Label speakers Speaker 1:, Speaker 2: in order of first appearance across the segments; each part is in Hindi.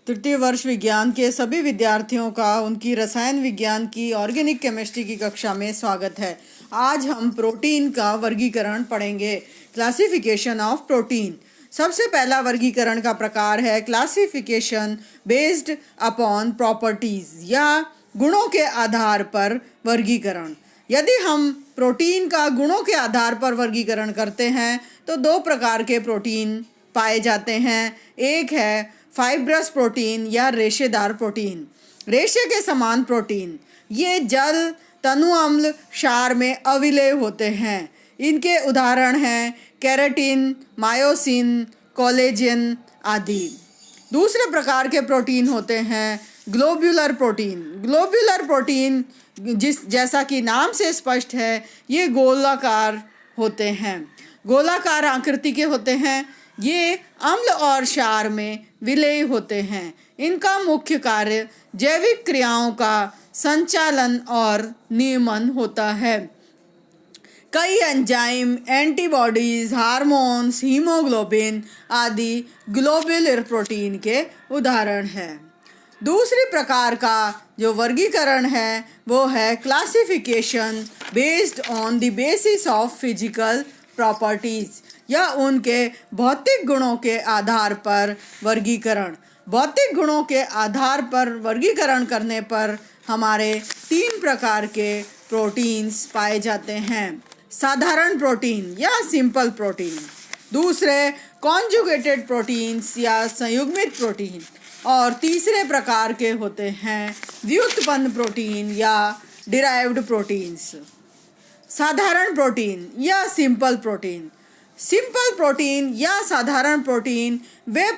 Speaker 1: तृतीय वर्ष विज्ञान के सभी विद्यार्थियों का उनकी रसायन विज्ञान की ऑर्गेनिक केमिस्ट्री की कक्षा में स्वागत है। आज हम प्रोटीन का वर्गीकरण पढ़ेंगे। Classification of protein. सबसे पहला वर्गीकरण का प्रकार है क्लासिफिकेशन बेस्ड अपॉन प्रॉपर्टीज या गुणों के आधार पर वर्गीकरण। यदि हम प्रोटीन का गुणों के आधार पर वर्गीकरण करते हैं तो दो प्रकार के प्रोटीन पाए जाते हैं। एक है फाइब्रस प्रोटीन या रेशेदार प्रोटीन। रेशे के समान प्रोटीन ये जल, तनु अम्ल, क्षार में अविलेय होते हैं। इनके उदाहरण हैं केराटिन, मायोसिन, कोलेजन आदि। दूसरे प्रकार के प्रोटीन होते हैं ग्लोब्यूलर प्रोटीन। ग्लोब्यूलर प्रोटीन जैसा कि नाम से स्पष्ट है, ये गोलाकार होते हैं, गोलाकार आकृति के होते हैं। ये अम्ल और क्षार में विलेय होते हैं। इनका मुख्य कार्य जैविक क्रियाओं का संचालन और नियमन होता है। कई एंजाइम, एंटीबॉडीज, हार्मोन्स, हीमोग्लोबिन आदि ग्लोब्यूलर प्रोटीन के उदाहरण हैं। दूसरी प्रकार का जो वर्गीकरण है वो है classification based on the basis of physical properties या उनके भौतिक गुणों के आधार पर वर्गीकरण। भौतिक गुणों के आधार पर वर्गीकरण करने पर हमारे तीन प्रकार के प्रोटीन्स पाए जाते हैं। साधारण प्रोटीन या सिंपल प्रोटीन, दूसरे कॉन्जुगेटेड प्रोटीन्स या संयुग्मित प्रोटीन, और तीसरे प्रकार के होते हैं व्युत्पन्न प्रोटीन या डिराइव्ड प्रोटीन्स। साधारण प्रोटीन या सिंपल प्रोटीन। सिंपल प्रोटीन या साधारण प्रोटीन वे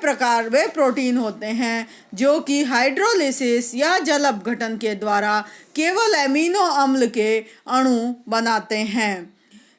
Speaker 1: प्रोटीन होते हैं जो कि हाइड्रोलिसिस या जल अपघटन के द्वारा केवल एमिनो अम्ल के अणु बनाते हैं।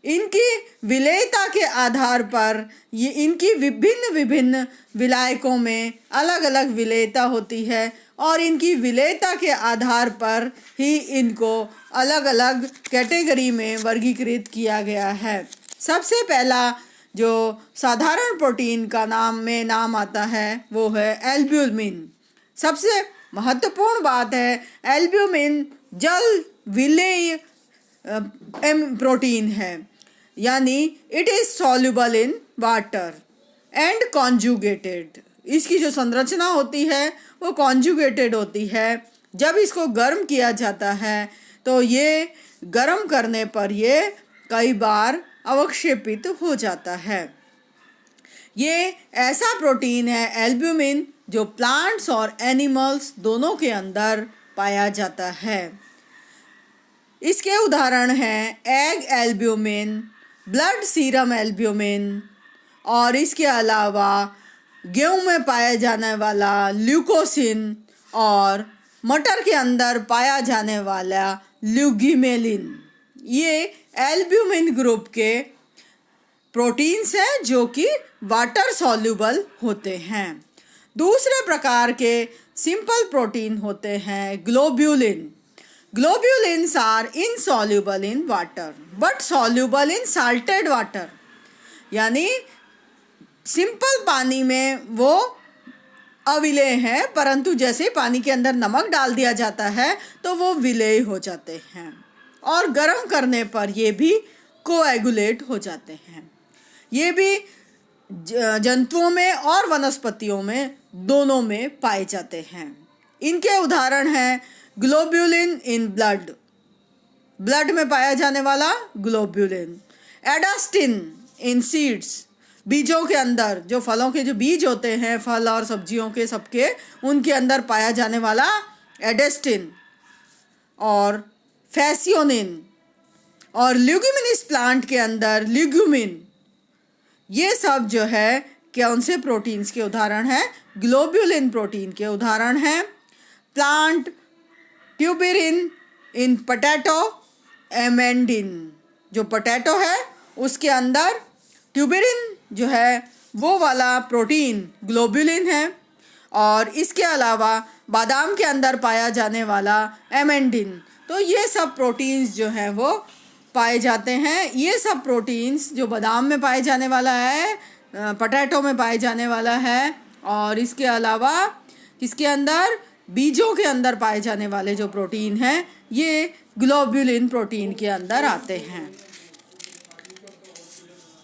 Speaker 1: इनकी विलेयता के आधार पर ये इनकी विभिन्न विलायकों में अलग अलग विलेयता होती है और इनकी विलेयता के आधार पर ही इनको अलग अलग कैटेगरी में वर्गीकृत किया गया है। सबसे पहला जो साधारण प्रोटीन का नाम आता है वो है एल्ब्यूमिन। सबसे महत्वपूर्ण बात है एल्ब्यूमिन जल विलेय प्रोटीन है, यानी it is soluble in water and conjugated. इसकी जो संरचना होती है वो कॉन्जुगेटेड होती है। जब इसको गर्म किया जाता है तो ये गर्म करने पर ये कई बार अवक्षेपित हो जाता है। ये ऐसा प्रोटीन है एल्ब्यूमिन जो प्लांट्स और एनिमल्स दोनों के अंदर पाया जाता है। इसके उदाहरण हैं egg albumin, blood serum albumin, और इसके अलावा गेहूं में पाया जाने वाला ल्यूकोसिन और मटर के अंदर पाया जाने वाला ल्यूगिमेलिन। ये एल्ब्यूमिन ग्रुप के प्रोटीन्स हैं जो कि वाटर सॉल्युबल होते हैं। दूसरे प्रकार के सिंपल प्रोटीन होते हैं globulin. Globulins are insoluble in water but soluble in salted water, यानी सिंपल पानी में वो अविलेय हैं, परंतु जैसे पानी के अंदर नमक डाल दिया जाता है तो वो विलेय हो जाते हैं और गर्म करने पर ये भी कोएगुलेट हो जाते हैं। ये भी जंतुओं में और वनस्पतियों में दोनों में पाए जाते हैं। इनके उदाहरण हैं ग्लोब्यूलिन इन ब्लड, ब्लड में पाया जाने वाला ग्लोब्यूलिन। एडास्टिन इन सीड्स, बीजों के अंदर जो फलों के जो बीज होते हैं, फल और सब्जियों के सबके, उनके अंदर पाया जाने वाला एडेस्टिन और फैसियोनिन, और ल्यूगिमिनस प्लांट के अंदर ल्यूग्यूमिन। ये सब जो है कौन से प्रोटीन्स के उदाहरण हैं? ग्लोब्यूलिन प्रोटीन के उदाहरण हैं। प्लांट ट्यूबेरिन इन पोटैटो, एमेंडिन, जो पोटैटो है उसके अंदर ट्यूबेरिन जो है वो वाला प्रोटीन ग्लोब्यूलिन है, और इसके अलावा बादाम के अंदर पाया जाने वाला एमेंडिन। तो ये सब प्रोटीन्स जो हैं वो पाए जाते हैं। ये सब प्रोटीन्स जो बादाम में पाए जाने वाला है, पोटैटो में पाए जाने वाला है, और इसके अलावा किसके अंदर? बीजों के अंदर पाए जाने वाले जो प्रोटीन हैं ये ग्लोब्यूलिन प्रोटीन के अंदर आते हैं।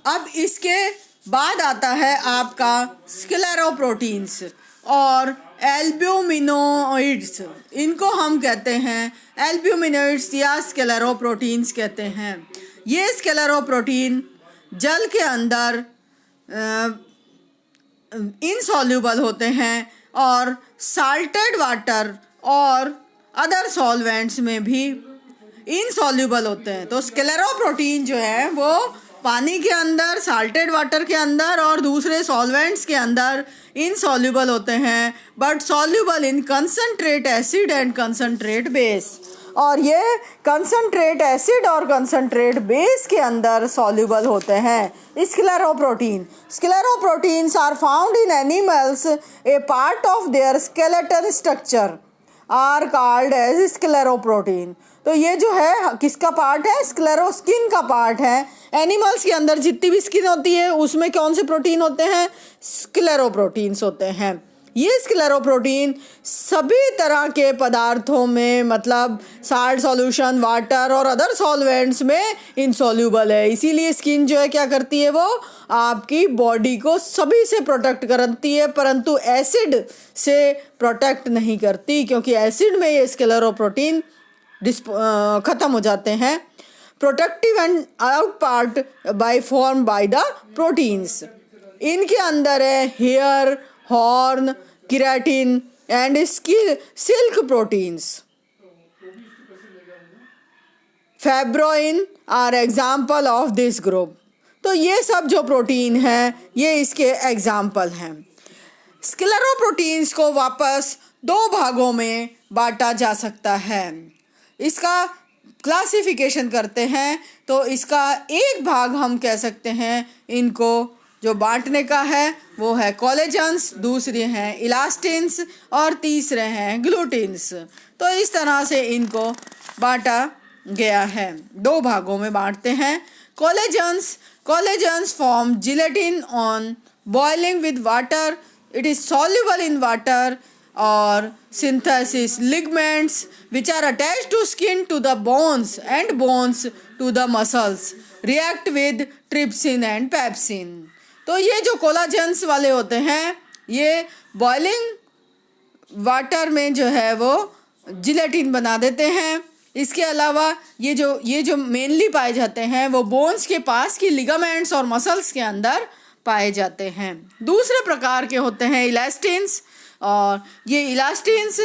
Speaker 1: अब इसके बाद आता है आपका स्क्लेरोप्रोटीन्स और एल्ब्यूमिनोइड्स। इनको हम कहते हैं एल्ब्यूमिनोइड्स या स्क्लेरोप्रोटीन्स कहते हैं। ये स्क्लेरोप्रोटीन जल के अंदर इनसॉल्यूबल होते हैं और साल्टेड वाटर और अदर सॉल्वेंट्स में भी इनसॉल्यूबल होते हैं। तो स्क्लेरोप्रोटीन जो है वो पानी के अंदर, साल्टेड वाटर के अंदर और दूसरे सॉल्वेंट्स के अंदर इनसॉल्यूबल होते हैं, but soluble in concentrate acid and concentrate base. और ये कंसंट्रेट एसिड और कंसंट्रेट बेस के अंदर सॉल्यूबल होते हैं scleroprotein. Scleroproteins are found in animals, a part of their skeleton structure are called as scleroprotein. तो ये जो है किसका पार्ट है? स्क्लेरोस्किन का पार्ट है। एनिमल्स के अंदर जितनी भी स्किन होती है उसमें कौन से प्रोटीन होते हैं? स्क्लेरोप्रोटीन्स होते हैं। ये स्क्लेरोप्रोटीन सभी तरह के पदार्थों में, मतलब साल्ट सॉल्यूशन, वाटर और अदर सॉल्वेंट्स में इनसॉल्यूबल है। इसीलिए स्किन जो है क्या करती है, वो आपकी बॉडी को सभी से प्रोटेक्ट करती है, परंतु एसिड से प्रोटेक्ट नहीं करती, क्योंकि एसिड में ये स्क्लेरोप्रोटीन ख़त्म हो जाते हैं। Protective and out part by form by the proteins. इनके अंदर है hair, horn, keratin and silk proteins. Fibroin are example of this group. तो ये सब जो प्रोटीन हैं ये इसके एग्जाम्पल हैं। स्क्लेरोप्रोटीन्स को वापस दो भागों में बांटा जा सकता है। इसका क्लासिफिकेशन करते हैं तो इसका एक भाग हम कह सकते हैं, इनको जो बांटने का है वो है कोलेजन्स, दूसरे हैं इलास्टिन्स और तीसरे हैं ग्लूटिन्स। तो इस तरह से इनको बांटा गया है, दो भागों में बांटते हैं। Collagens form gelatin on boiling with water, it is soluble in water, और synthesis ligaments which are attached to skin to the bones and bones to the muscles react with trypsin and pepsin। तो ये जो कोलाजेंस वाले होते हैं ये बॉइलिंग वाटर में जो है वो जिलेटिन बना देते हैं। इसके अलावा ये जो मेनली पाए जाते हैं वो बोन्स के पास की लिगामेंट्स और मसल्स के अंदर पाए जाते हैं। दूसरे प्रकार के होते हैं इलास्टिन्स, और ये इलास्टिन्स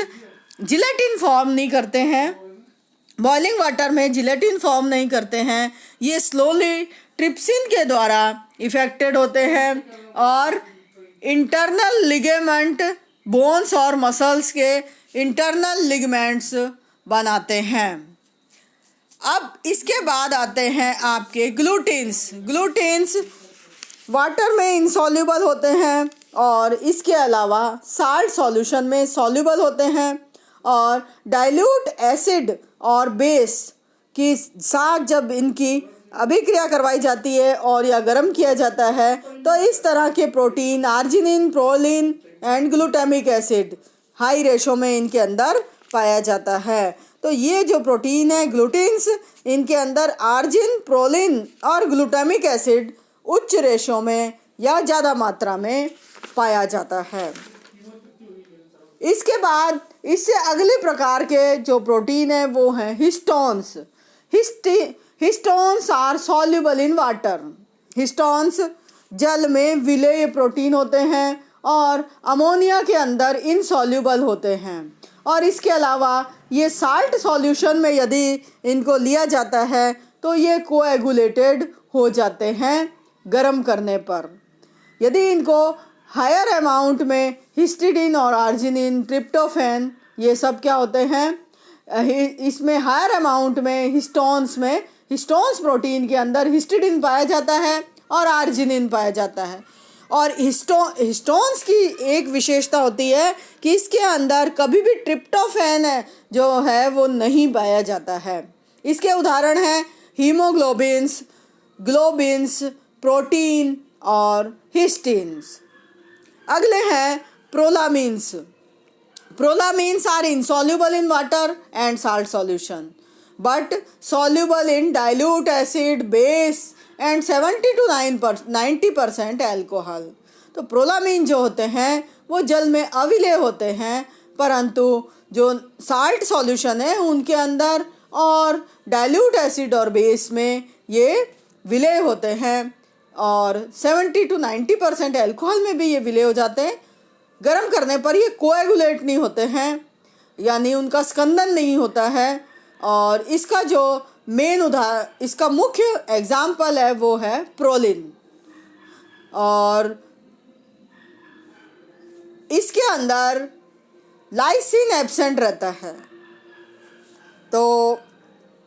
Speaker 1: जिलेटिन फॉर्म नहीं करते हैं, बॉइलिंग वाटर में जिलेटिन फॉर्म नहीं करते हैं। ये स्लोली ट्रिप्सिन के द्वारा इफेक्टेड होते हैं और इंटरनल लिगामेंट, बोन्स और मसल्स के इंटरनल लिगामेंट्स बनाते हैं। अब इसके बाद आते हैं आपके ग्लूटिन्स वाटर में इनसॉल्युबल होते हैं और इसके अलावा साल्ट सॉल्यूशन में सॉल्युबल होते हैं, और डाइल्यूट एसिड और बेस के साथ जब इनकी अभिक्रिया करवाई जाती है और या गर्म किया जाता है तो इस तरह के protein arginine, proline and glutamic acid high ratio में इनके अंदर पाया जाता है। तो ये जो प्रोटीन है ग्लूटिन्स, इनके अंदर आर्जिन, प्रोलिन और ग्लूटामिक एसिड उच्च रेशो में या ज़्यादा मात्रा में पाया जाता है। इसके बाद इससे अगले प्रकार के जो प्रोटीन है वो हैं histones. Histones are soluble in water. Histones जल में विलेय प्रोटीन होते हैं और अमोनिया के अंदर इनसॉल्युबल होते हैं, और इसके अलावा ये साल्ट सॉल्यूशन में यदि इनको लिया जाता है तो ये कोएगुलेटेड हो जाते हैं गर्म करने पर। यदि इनको हायर अमाउंट में हिस्टिडीन और आर्जिनिन, ट्रिप्टोफैन, ये सब क्या होते हैं, इसमें हायर अमाउंट में हिस्टोन्स प्रोटीन के अंदर हिस्टिडीन पाया जाता है और आर्जिनिन पाया जाता है। और हिस्टोन्स की एक विशेषता होती है कि इसके अंदर कभी भी ट्रिप्टोफैन जो है वो नहीं पाया जाता है। इसके उदाहरण हैं हीमोग्लोबिन्स, ग्लोबिन्स, प्रोटीन और हिस्टिन्स। अगले हैं प्रोलामिन्स। Prolamines are insoluble in water and salt solution, but soluble in dilute acid, base and 70 to 90% alcohol. तो प्रोलामीन जो होते हैं वो जल में अविलेय होते हैं, परंतु जो साल्ट सॉल्यूशन है उनके अंदर और डाइल्यूट एसिड और बेस में ये विलेय होते हैं, और 70 to 90% अल्कोहल में भी ये विलेय हो जाते हैं। गर्म करने पर ये कोएगुलेट नहीं होते हैं, यानी उनका स्कंदन नहीं होता है। और इसका जो इसका मुख्य एग्जाम्पल है वो है प्रोलिन, और इसके अंदर लाइसिन एब्सेंट रहता है। तो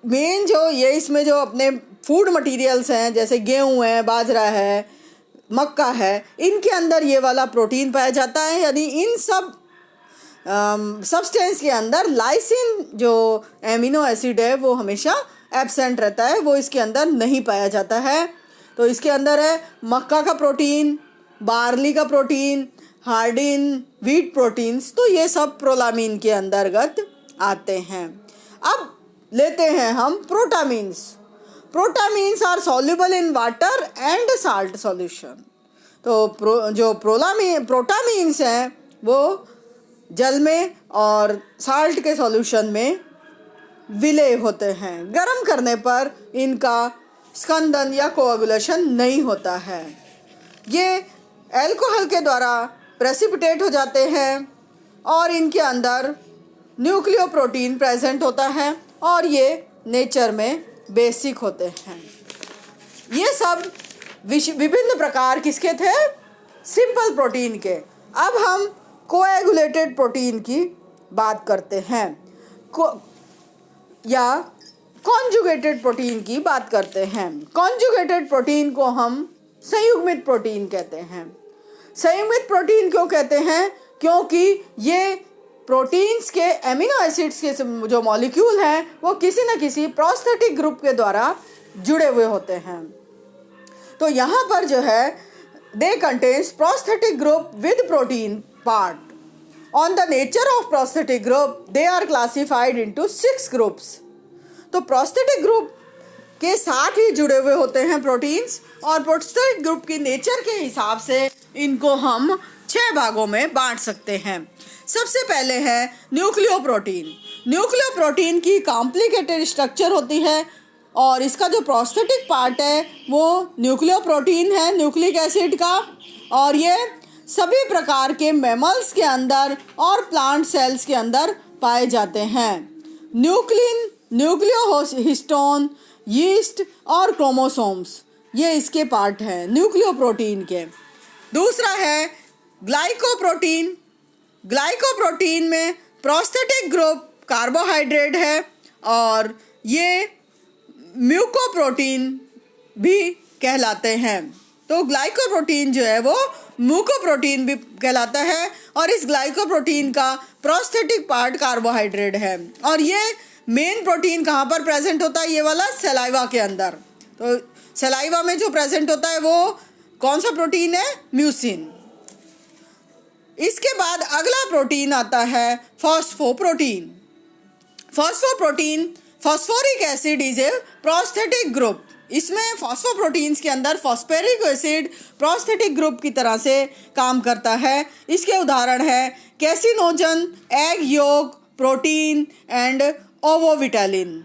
Speaker 1: मेन जो ये इसमें जो अपने फूड मटेरियल्स हैं जैसे गेहूँ है, बाजरा है, मक्का है, इनके अंदर ये वाला प्रोटीन पाया जाता है। यानी इन सब सब्सटेंस के अंदर लाइसिन जो एमिनो एसिड है वो हमेशा एब्सेंट रहता है, वो इसके अंदर नहीं पाया जाता है। तो इसके अंदर है मक्का का प्रोटीन, बार्ली का प्रोटीन, हार्डिन, व्हीट प्रोटीन्स, तो ये सब प्रोलामीन के अंतर्गत आते हैं। अब लेते हैं हम protamines. Protamines are soluble in water and salt solution. तो जो प्रोटामीन्स हैं वो जल में और साल्ट के सॉल्यूशन में विलेय होते हैं। गर्म करने पर इनका स्कंदन या कोएगुलेशन नहीं होता है। ये अल्कोहल के द्वारा प्रेसिपिटेट हो जाते हैं और इनके अंदर न्यूक्लियोप्रोटीन प्रेजेंट होता है और ये नेचर में बेसिक होते हैं। ये सब विभिन्न प्रकार किसके थे? सिंपल प्रोटीन के। अब हम कोएगुलेटेड प्रोटीन की बात करते हैं या कॉन्जुगेटेड प्रोटीन की बात करते हैं। कॉन्जुगेटेड प्रोटीन को हम संयुग्मित प्रोटीन कहते हैं। संयुग्मित प्रोटीन क्यों कहते हैं? क्योंकि ये प्रोटीन्स के एमिनो एसिड्स के जो मॉलिक्यूल हैं वो किसी न किसी प्रोस्थेटिक ग्रुप के द्वारा जुड़े हुए होते हैं। तो यहाँ पर जो है they contains prosthetic group with protein part. On the nature of prosthetic group they are classified into 6 groups. तो प्रोस्थेटिक ग्रुप के साथ ही जुड़े हुए होते हैं प्रोटीन्स, और प्रोस्थेटिक ग्रुप की नेचर के हिसाब से इनको हम 6 भागों में बांट सकते हैं। सबसे पहले है न्यूक्लियोप्रोटीन। न्यूक्लियोप्रोटीन की कॉम्प्लिकेटेड स्ट्रक्चर होती है और इसका जो प्रोस्थेटिक पार्ट है वो न्यूक्लियोप्रोटीन है, न्यूक्लिक एसिड का, और ये सभी प्रकार के मैमल्स के अंदर और प्लांट सेल्स के अंदर पाए जाते हैं। न्यूक्लिन, न्यूक्लियोहिस्टोन, यीस्ट और क्रोमोसोम्स ये इसके पार्ट हैं न्यूक्लियोप्रोटीन के। दूसरा है ग्लाइकोप्रोटीन। ग्लाइकोप्रोटीन में प्रोस्थेटिक ग्रुप कार्बोहाइड्रेट है और ये म्यूकोप्रोटीन भी कहलाते हैं। तो ग्लाइकोप्रोटीन जो है वो म्यूकोप्रोटीन भी कहलाता है और इस ग्लाइकोप्रोटीन का प्रोस्थेटिक पार्ट कार्बोहाइड्रेट है। और ये मेन प्रोटीन कहाँ पर प्रेजेंट होता है? ये वाला सलाइवा के अंदर। तो सलाइवा में जो प्रेजेंट होता है वो कौन सा प्रोटीन है? म्यूसिन। इसके बाद अगला प्रोटीन आता है phosphoprotein. Phosphoprotein, phosphoric acid is a prosthetic group. इसमें फॉस्फोप्रोटीन्स के अंदर फॉस्फोरिक एसिड प्रोस्थेटिक ग्रुप की तरह से काम करता है। इसके उदाहरण है caseinogen, egg yolk protein and ovovitellin.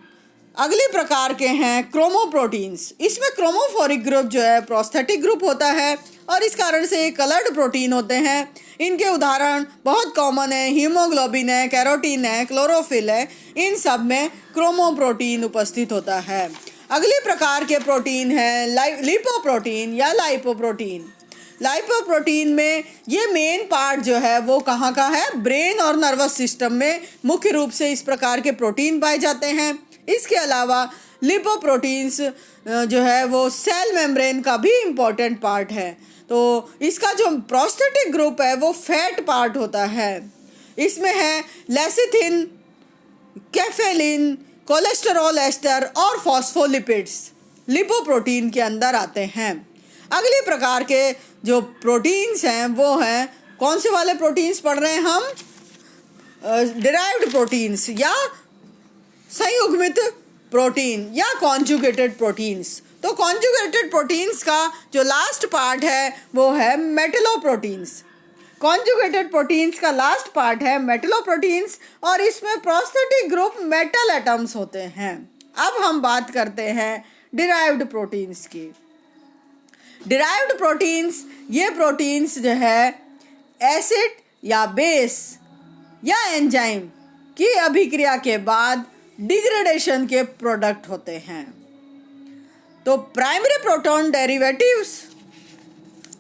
Speaker 1: अगले प्रकार के हैं क्रोमोप्रोटीन्स। इसमें क्रोमोफोरिक ग्रुप जो है प्रोस्थेटिक ग्रुप होता है और इस कारण से कलर्ड प्रोटीन होते हैं। इनके उदाहरण बहुत कॉमन है, हीमोग्लोबिन है, कैरोटीन है, क्लोरोफिल है, इन सब में क्रोमोप्रोटीन उपस्थित होता है। अगले प्रकार के प्रोटीन हैं लिपोप्रोटीन या लाइपोप्रोटीन। लाइपोप्रोटीन में ये मेन पार्ट जो है वो कहाँ का है? ब्रेन और नर्वस सिस्टम में मुख्य रूप से इस प्रकार के प्रोटीन पाए जाते हैं। इसके अलावा लिपोप्रोटीन्स जो है वो सेल मेम्ब्रेन का भी इम्पोर्टेंट पार्ट है। तो इसका जो प्रोस्थेटिक ग्रुप है वो फैट पार्ट होता है। इसमें है लेसिथिन, कैफेलिन, कोलेस्टेरॉल एस्टर और फॉस्फोलिपिड्स लिपोप्रोटीन के अंदर आते हैं। अगले प्रकार के जो प्रोटीन्स हैं वो हैं, कौन से वाले प्रोटीन्स पढ़ रहे हैं हम? डिराइव्ड प्रोटीन्स या संयुग्मित प्रोटीन या कॉन्जुगेटेड प्रोटीन्स। तो कॉन्जुगेटेड प्रोटीन्स का जो लास्ट पार्ट है वो है मेटलोप्रोटीन्स। कॉन्जुगेटेड प्रोटीन्स का लास्ट पार्ट है मेटलोप्रोटीन्स और इसमें प्रोस्थेटिक ग्रुप मेटल एटम्स होते हैं। अब हम बात करते हैं डिराइव्ड प्रोटीन्स की। डिराइव्ड प्रोटीन्स, ये प्रोटीन्स जो है एसिड या बेस या एंजाइम की अभिक्रिया के बाद डिग्रेडेशन के प्रोडक्ट होते हैं। तो प्राइमरी प्रोटॉन डेरिवेटिव्स,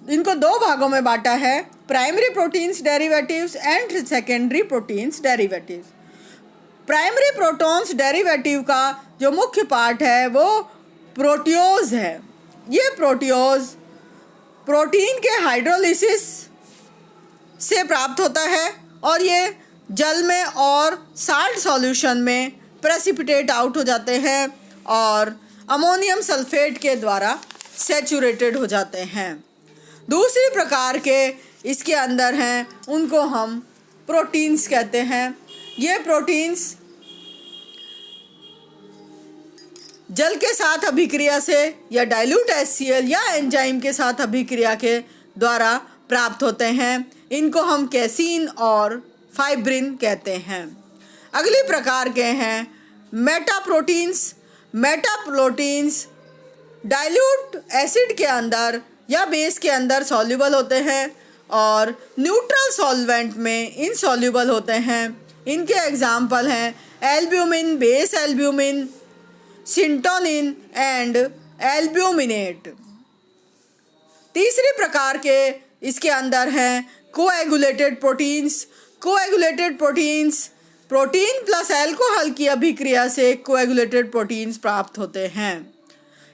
Speaker 1: इनको दो भागों में बांटा है, primary proteins derivatives and secondary proteins derivatives. Primary protons derivative का जो मुख्य पार्ट है वो प्रोटियोज है। ये प्रोटियोज प्रोटीन के हाइड्रोलिसिस से प्राप्त होता है और ये जल में और साल्ट सॉल्यूशन में प्रेसिपिटेट आउट हो जाते हैं और अमोनियम सल्फेट के द्वारा सैचुरेटेड हो जाते हैं। दूसरी प्रकार के इसके अंदर हैं, उनको हम प्रोटीन्स कहते हैं। ये प्रोटीन्स जल के साथ अभिक्रिया से या डाइल्यूट HCl या एंजाइम के साथ अभिक्रिया के द्वारा प्राप्त होते हैं। इनको हम कैसीन और फाइब्रिन कहते हैं। अगली प्रकार के हैं मेटाप्रोटीन्स। मेटाप्रोटीन्स डाइल्यूट एसिड के अंदर या बेस के अंदर सॉल्युबल होते हैं और न्यूट्रल सॉल्वेंट में इनसॉल्युबल होते हैं। इनके एग्जाम्पल हैं एल्ब्यूमिन, बेस एल्ब्यूमिन, सिंटोनिन एंड एल्ब्यूमिनेट। तीसरी प्रकार के इसके अंदर हैं coagulated proteins. Coagulated proteins protein plus alcohol की अभिक्रिया से कोएगुलेटेड प्रोटीन्स प्राप्त होते हैं।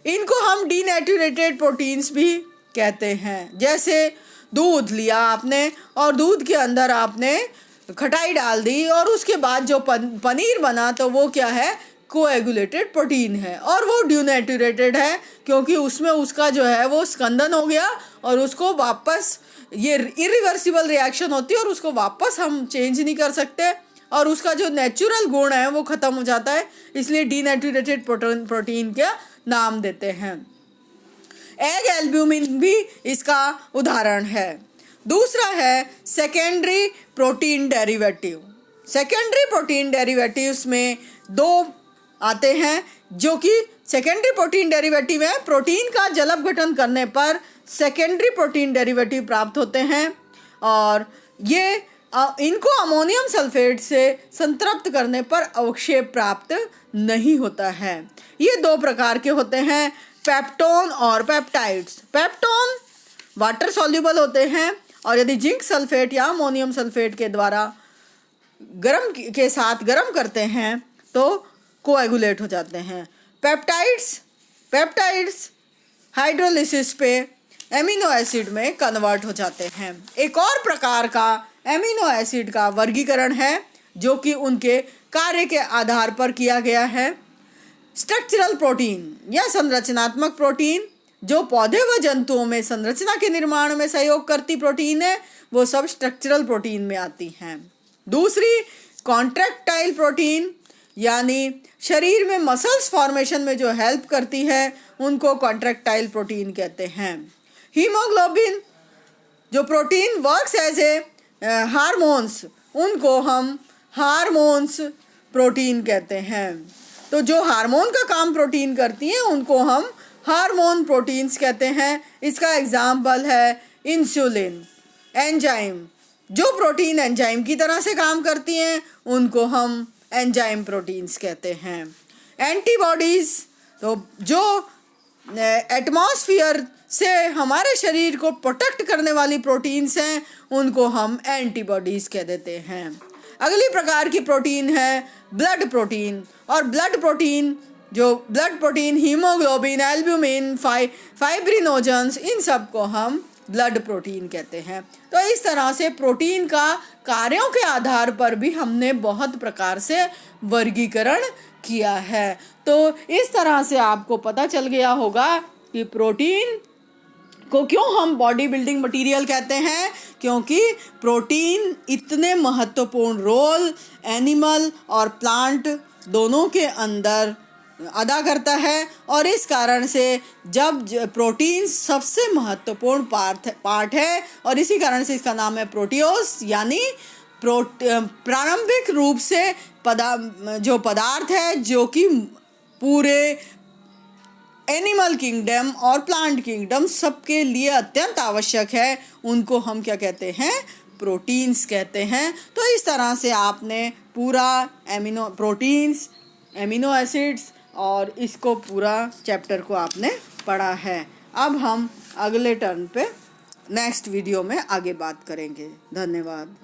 Speaker 1: इनको हम डीनेचुरेटेड प्रोटीन्स भी कहते हैं। जैसे दूध लिया आपने और दूध के अंदर आपने खटाई डाल दी और उसके बाद जो पनीर बना, तो वो क्या है, कोएगुलेटेड प्रोटीन है और वो डीनेचुरेटेड है क्योंकि उसमें उसका जो है वो स्कंदन हो गया और उसको वापस, ये इरिवर्सिबल रिएक्शन होती है और उसको वापस हम चेंज नहीं कर सकते और उसका जो नेचुरल गुण है वो ख़त्म हो जाता है, इसलिए डीनेचुरेटेड प्रोटीन का नाम देते हैं। एग एल्ब्यूमिन भी इसका उदाहरण है। दूसरा है secondary protein derivative. Secondary protein derivatives में दो आते हैं, जो कि सेकेंडरी प्रोटीन डेरिवेटिव है, प्रोटीन का जल अपघटन करने पर सेकेंडरी प्रोटीन डेरिवेटिव प्राप्त होते हैं और ये इनको अमोनियम सल्फेट से संतृप्त करने पर अवक्षेप प्राप्त नहीं होता है। ये दो प्रकार के होते हैं, पेप्टोन और पेप्टाइड्स। पेप्टोन वाटर सॉल्युबल होते हैं और यदि जिंक सल्फेट या अमोनियम सल्फेट के द्वारा के साथ गर्म करते हैं तो कोएगुलेट हो जाते हैं। पेप्टाइड्स हाइड्रोलिसिस पे एमिनो एसिड में कन्वर्ट हो जाते हैं। एक और प्रकार का एमिनो एसिड का वर्गीकरण है जो कि उनके कार्य के आधार पर किया गया है। स्ट्रक्चरल प्रोटीन या संरचनात्मक प्रोटीन, जो पौधे व जंतुओं में संरचना के निर्माण में सहयोग करती प्रोटीन है, वो सब स्ट्रक्चरल प्रोटीन में आती हैं। दूसरी कॉन्ट्रैक्टाइल प्रोटीन, यानी शरीर में मसल्स फॉर्मेशन में जो हेल्प करती है, उनको कॉन्ट्रैक्टाइल प्रोटीन कहते हैं। हीमोग्लोबिन जो protein works as a hormones, उनको हम हार्मोन्स प्रोटीन कहते हैं। तो जो हार्मोन का काम प्रोटीन करती हैं उनको हम हार्मोन प्रोटीन्स कहते हैं। इसका एग्जाम्पल है इंसुलिन। एंजाइम, जो प्रोटीन एंजाइम की तरह से काम करती हैं उनको हम एंजाइम प्रोटीन्स कहते हैं। एंटीबॉडीज़, तो जो एटमॉस्फेयर से हमारे शरीर को प्रोटेक्ट करने वाली प्रोटीन्स हैं उनको हम एंटीबॉडीज़ कह देते हैं। अगली प्रकार की प्रोटीन है ब्लड प्रोटीन, और ब्लड प्रोटीन हीमोग्लोबिन, एल्ब्यूमिन, फाइब्रिनोजेंस, इन सब को हम ब्लड प्रोटीन कहते हैं। तो इस तरह से प्रोटीन का कार्यों के आधार पर भी हमने बहुत प्रकार से वर्गीकरण किया है। तो इस तरह से आपको पता चल गया होगा कि प्रोटीन को क्यों हम बॉडी बिल्डिंग मटेरियल कहते हैं? क्योंकि प्रोटीन इतने महत्वपूर्ण रोल एनिमल और प्लांट दोनों के अंदर अदा करता है, और इस कारण से जब प्रोटीन सबसे महत्वपूर्ण पार्ट है, और इसी कारण से इसका नाम है प्रोटियोस, यानी प्रारंभिक रूप से जो पदार्थ है जो कि पूरे एनिमल किंगडम और प्लांट किंगडम सबके लिए अत्यंत आवश्यक है, उनको हम क्या कहते हैं? प्रोटीन्स कहते हैं। तो इस तरह से आपने पूरा प्रोटीन्स, एमिनो एसिड्स और इसको पूरा चैप्टर को आपने पढ़ा है। अब हम अगले टर्न पे नेक्स्ट वीडियो में आगे बात करेंगे। धन्यवाद।